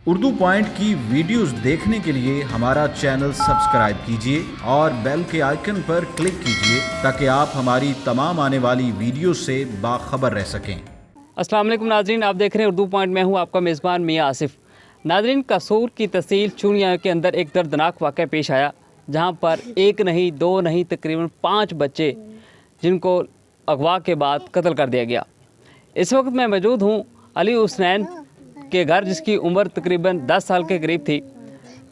Urdu point की videos देखने के लिए हमारा चैनल सब्सक्राइब कीजिए और बेल के आइकन पर क्लिक कीजिए ताकि आप हमारी तमाम आने वाली वीडियो से बाखबर रह सकें। अस्सलाम वालेकुम नाज़रीन, आप देख रहे हैं उर्दू पॉइंट। मैं हूं आपका मेज़बान मियां आसिफ। नाज़रीन, कसूर की तहसील चूनिया के अंदर एक दर्दनाक वाक़या पेश आया, जहां पर एक नहीं दो नहीं तकरीबन 5 बच्चे जिनको अगवा के बाद कत्ल कर दिया गया। इस वक्त मैं मौजूद हूं अली हुसनैन के घर, जिसकी उम्र तकरीबन 10 साल के करीब थी,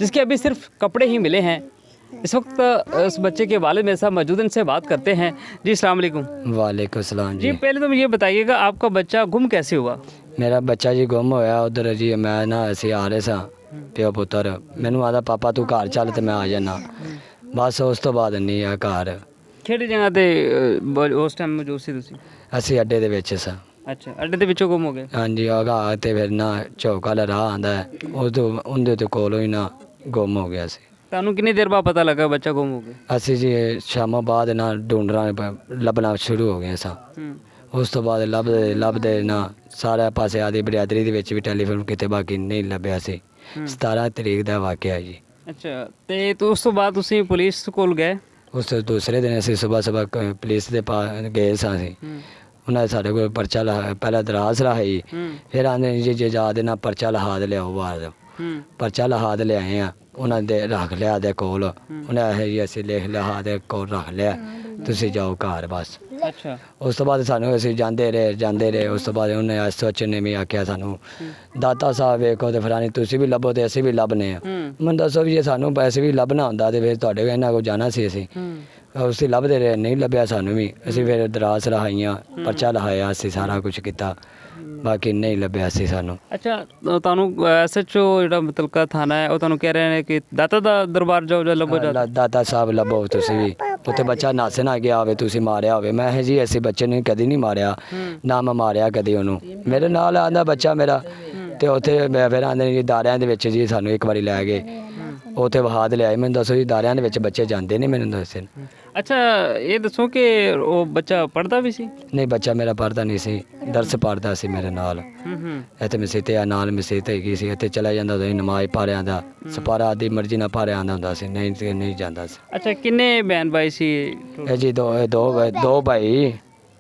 जिसके अभी सिर्फ कपड़े ही मिले हैं। इस वक्त उस बच्चे के वालिद मेरे साथ मौजूद, इनसे बात करते हैं। जी अस्सलाम वालेकुम। वालेकुम सलाम जी, पहले तो मुझे ये बताइएगा, आपका बच्चा गुम कैसे हुआ? मेरा बच्चा जी गुम होया उधर जी। मैं ना असी आ रहे सा प्यो पुत्र, मैनू आदा पापा तू घर चल ते मैं आ जाना। बस उस तो बाद नहीं आ घर। ਕਿਹੜੀ ਜਗ੍ਹਾ ਤੇ ਉਸ ਟਾਈਮ ਮੌਜੂਦ ਸੀ ਤੁਸੀਂ? ਅਸੀਂ ਅੱਡੇ ਦੇ ਵਿੱਚ ਸਾਂ। ਅੱਛਾ, ਅੱਡੇ ਦੇ ਵਿੱਚੋਂ ਗੁੰਮ ਹੋ ਗਏ। ਹਾਂਜੀ, ਆਗਾ ਤੇ ਫਿਰ ਨਾ ਚੌਕ ਵਾਲਾ ਰਾਹ ਆਂਦਾ ਹੈ, ਉਹ ਤੋਂ ਉਹਦੇ ਤੋਂ ਕੋਲੋਂ ਹੀ ਨਾ ਗੁੰਮ ਹੋ ਗਿਆ ਸੀ। ਤੁਹਾਨੂੰ ਕਿੰਨੀ ਦੇਰ ਬਾਅਦ ਪਤਾ ਲੱਗਾ ਬੱਚਾ ਗੁੰਮ ਹੋ ਗਿਆ? ਅਸੀਂ ਜੀ ਸ਼ਾਮਾਂ ਬਾਅਦ ਨਾ ਢੂੰਡਣਾ ਲੱਭਣਾ ਸ਼ੁਰੂ ਹੋ ਗਏ ਸਾਂ। ਉਸ ਤੋਂ ਬਾਅਦ ਲੱਭਦੇ ਨਾ ਸਾਰੇ ਪਾਸੇ ਆਦੀ ਬਰਾਦਰੀ ਦੇ ਵਿੱਚ ਵੀ ਟੈਲੀਫੋਨ ਕਿਤੇ ਬਾਕੀ ਨਹੀਂ ਲੱਭਿਆ ਸੀ। 17 ਤਰੀਕ ਦਾ ਵਾਕਿਆ ਜੀ। ਅੱਛਾ, ਤੇ ਉਸ ਤੋਂ ਬਾਅਦ ਤੁਸੀਂ ਪੁਲਿਸ ਕੋਲ ਗਏ? ਉਸ ਤੋਂ ਦੂਸਰੇ ਦਿਨ ਅਸੀਂ ਸਵੇਰ ਪੁਲਿਸ ਦੇ ਪਾਸ ਗਏ ਸਾਂ। ਅਸੀਂ ਉਹਨਾਂ ਨੇ ਸਾਡੇ ਕੋਲ ਪਰਚਾ ਪਹਿਲਾਂ ਦਰਾਜ਼ ਲਾਈ, ਫਿਰ ਆਂਦੇ ਜੀ ਜਾ ਦੇ ਨਾਲ ਪਰਚਾ ਲਹਾ ਦੇ ਲਿਆਓ ਬਾਹਰ। ਪਰਚਾ ਲਹਾ ਦੇ ਲਿਆਏ ਆ, ਉਹਨਾਂ ਦੇ ਰੱਖ ਲਿਆ ਦੇ ਕੋਲ। ਉਹਨੇ ਆਖਿਆ ਜੀ ਅਸੀਂ ਲਿਖ ਲਿਆ ਦੇ ਕੋਲ ਰੱਖ ਲਿਆ, ਤੁਸੀਂ ਜਾਓ ਘਰ ਬਸ। ਅੱਛਾ, ਉਸ ਤੋਂ ਬਾਅਦ ਸਾਨੂੰ ਅਸੀਂ ਜਾਂਦੇ ਰਹੇ। ਉਸ ਤੋਂ ਬਾਅਦ ਉਹਨੇ ਐਸਐਚ ਨੇ ਵੀ ਆਖਿਆ ਸਾਨੂੰ, ਦਾਤਾ ਸਾਹਿਬ ਵੇਖੋ ਤੇ ਫਲਾਣੀ ਤੁਸੀਂ ਵੀ ਲੱਭੋ ਤੇ ਅਸੀਂ ਵੀ ਲੱਭਨੇ ਆ। ਮੈਨੂੰ ਦੱਸੋ ਵੀ ਜੇ ਸਾਨੂੰ ਪੈਸੇ ਵੀ ਲੱਭਣਾ ਹੁੰਦਾ ਤੇ ਫਿਰ ਤੁਹਾਡੇ ਇਹਨਾਂ ਕੋਲ ਜਾਣਾ ਸੀ। ਅਸੀਂ ਲੱਭਦੇ ਰਹੇ, ਨਹੀਂ ਲੱਭਿਆ ਸਾਨੂੰ ਵੀ। ਅਸੀਂ ਫਿਰ ਦਰਾਜ਼ ਲਹਾਈਆਂ, ਪਰਚਾ ਲਹਾਇਆ, ਅਸੀਂ ਸਾਰਾ ਕੁਝ ਕੀਤਾ, ਬਾਕੀ ਨਹੀਂ ਲੱਭਿਆ ਸੀ ਸਾਨੂੰ। ਅੱਛਾ, ਤੁਹਾਨੂੰ ਐਸਐਚਓ ਜਿਹੜਾ ਮੁਤਲਕਾ ਥਾਣਾ ਹੈ ਉਹ ਤੁਹਾਨੂੰ ਕਹਿ ਰਹੇ ਨੇ ਕਿ ਦਾਤਾ ਦਾ ਦਰਬਾਰ ਜਾਓ ਜਾਂ ਲੱਭੋ ਜਾ। ਦਾਤਾ ਸਾਹਿਬ ਲੱਭੋ ਤੁਸੀਂ ਵੀ, ਉੱਥੇ ਬੱਚਾ ਨੱਸ ਨਾ ਗਿਆ ਹੋਵੇ, ਤੁਸੀਂ ਮਾਰਿਆ ਹੋਵੇ। ਮੈਂ ਕਿਹਾ ਜੀ ਅਸੀਂ ਬੱਚੇ ਨੂੰ ਕਦੀ ਨਹੀਂ ਮਾਰਿਆ, ਨਾ ਮੈਂ ਮਾਰਿਆ ਕਦੀ ਉਹਨੂੰ। ਮੇਰੇ ਨਾਲ ਆਂਦਾ ਬੱਚਾ ਮੇਰਾ, ਤੇ ਉੱਥੇ ਫਿਰ ਆਂਦੇ ਜੀ ਦਾਰਿਆਂ ਦੇ ਵਿੱਚ ਜੀ ਸਾਨੂੰ ਇੱਕ ਵਾਰੀ ਲੈ ਗਏ, ਉੱਥੇ ਵਹਾਦ ਲਿਆਏ। ਮੈਨੂੰ ਦੱਸੋ ਜੀ ਦਾਰਿਆਂ ਦੇ ਵਿੱਚ ਬੱਚੇ ਜਾਂਦੇ ਨੇ? ਮੈਨੂੰ ਦੱਸੇ। ਅੱਛਾ, ਇਹ ਦੱਸੋ ਕਿ ਉਹ ਬੱਚਾ ਪੜ੍ਹਦਾ ਵੀ ਸੀ? ਨਹੀਂ, ਬੱਚਾ ਮੇਰਾ ਪੜ੍ਹਦਾ ਨਹੀਂ ਸੀ, ਦਰਸ ਪੜ੍ਹਦਾ ਸੀ ਮੇਰੇ ਨਾਲ। ਇੱਥੇ ਮਸੀਤ ਆ ਨਾਲ ਮਸੀਤ ਹੈਗੀ ਸੀ, ਇੱਥੇ ਚਲਾ ਜਾਂਦਾ ਹੁੰਦਾ ਸੀ ਨਮਾਜ਼ ਪੜ੍ਹਿਆ ਦਾ, ਸਪਾਰਾ ਦੀ ਮਰਜ਼ੀ ਨਾਲ ਪੜ੍ਹਿਆ ਆਉਂਦਾ ਹੁੰਦਾ ਸੀ, ਨਹੀਂ ਜਾਂਦਾ ਸੀ। ਅੱਛਾ, ਕਿੰਨੇ ਭੈਣ ਭਾਈ ਸੀ? ਇਹ ਜੀ ਦੋ ਭਾਈ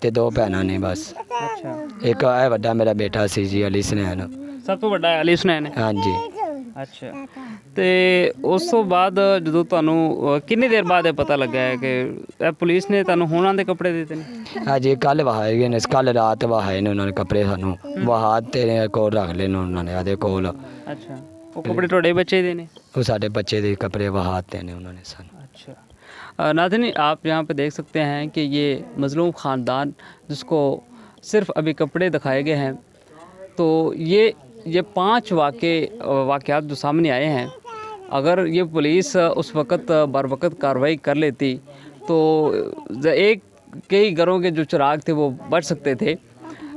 ਤੇ 2 ਭੈਣਾਂ ਨੇ ਬਸ। ਅੱਛਾ, ਇੱਕ ਇਹ ਵੱਡਾ ਮੇਰਾ ਬੇਟਾ ਸੀ ਜੀ, ਅਲੀ ਸੁਨੈਨ। ਸਭ ਤੋਂ ਵੱਡਾ ਅਲੀ ਹੁਸਨੈਨ ਹੈ? ਹਾਂਜੀ। ਅੱਛਾ, ਤੇ ਉਸ ਤੋਂ ਬਾਅਦ ਜਦੋਂ ਤੁਹਾਨੂੰ ਕਿੰਨੀ ਦੇਰ ਬਾਅਦ ਇਹ ਪਤਾ ਲੱਗਾ ਹੈ ਕਿ ਇਹ ਪੁਲਿਸ ਨੇ ਤੁਹਾਨੂੰ ਹੋਰਾਂ ਦੇ ਕੱਪੜੇ ਦਿੱਤੇ ਨੇ? ਹਾਂਜੀ, ਕੱਲ੍ਹ ਵਹਾਏ ਗਏ ਨੇ, ਕੱਲ੍ਹ ਰਾਤ ਵਹਾਏ ਨੇ ਉਹਨਾਂ ਨੇ ਕੱਪੜੇ ਸਾਨੂੰ। ਵਹਾ ਤੇਰੇ ਕੋਲ ਰੱਖ ਲਏ ਨੇ ਉਹਨਾਂ ਨੇ, ਆਦੇ ਕੋਲ। अच्छा, वो कपड़े थोड़े बच्चे देने? वो साढ़े बच्चे के कपड़े वहाते ने उन्होंने सन। अच्छा नाज़रीन, आप यहाँ पे देख सकते हैं कि ये मज़लूम ख़ानदान जिसको सिर्फ अभी कपड़े दिखाए गए हैं, तो ये 5 वाक़यात जो सामने आए हैं, अगर ये पुलिस उस वक़्त बर वक़्त कार्रवाई कर लेती तो कई घरों के जो चिराग थे वो बच सकते थे।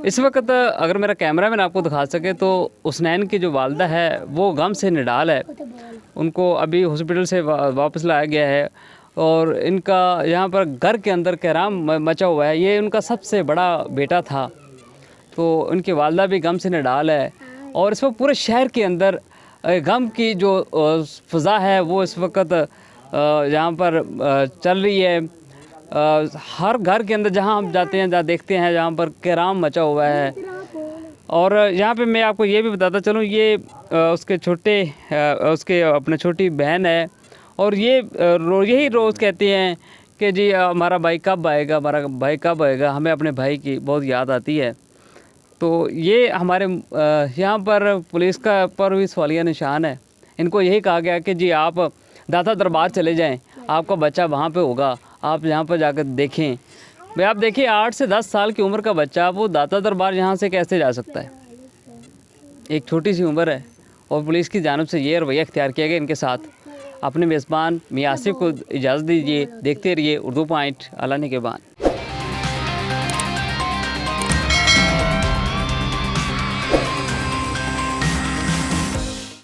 इस वक्त अगर मेरा कैमरामैन आपको दिखा सके तो हुसनैन की जो वालदा है वो गम से निडाल है। उनको अभी हॉस्पिटल से वापस लाया गया है और इनका यहाँ पर घर के अंदर कहराम मचा हुआ है। ये उनका सबसे बड़ा बेटा था, तो उनकी वालदा भी गम से निडाल है। और इस वक्त पूरे शहर के अंदर गम की जो फ़ज़ा है वो इस वक्त यहाँ पर चल रही है। हर घर के अंदर जहाँ हम जाते हैं, जहाँ देखते हैं, जहाँ पर कहराम मचा हुआ है। और यहाँ पे मैं आपको ये भी बताता चलूँ, ये उसके अपने छोटी बहन है, और ये यही रोज़ कहती हैं कि जी हमारा भाई कब आएगा, हमें अपने भाई की बहुत याद आती है। तो ये हमारे यहाँ पर पुलिस का पर भी सवालिया निशान है। इनको यही कहा गया कि जी आप दाता दरबार चले जाएं, आपका बच्चा वहाँ पे होगा, आप यहाँ पर जाकर देखें। भाई आप देखिए, 8 से 10 साल की उम्र का बच्चा वो दाता दरबार यहाँ से कैसे जा सकता है? एक छोटी सी उम्र है और पुलिस की जानिब से ये रवैया इख्तियार किया गया इनके साथ। अपने मेज़बान मियां आसिफ को इजाज़त दीजिए, देखते रहिए उर्दू पॉइंट। अल्लाह निगहबान।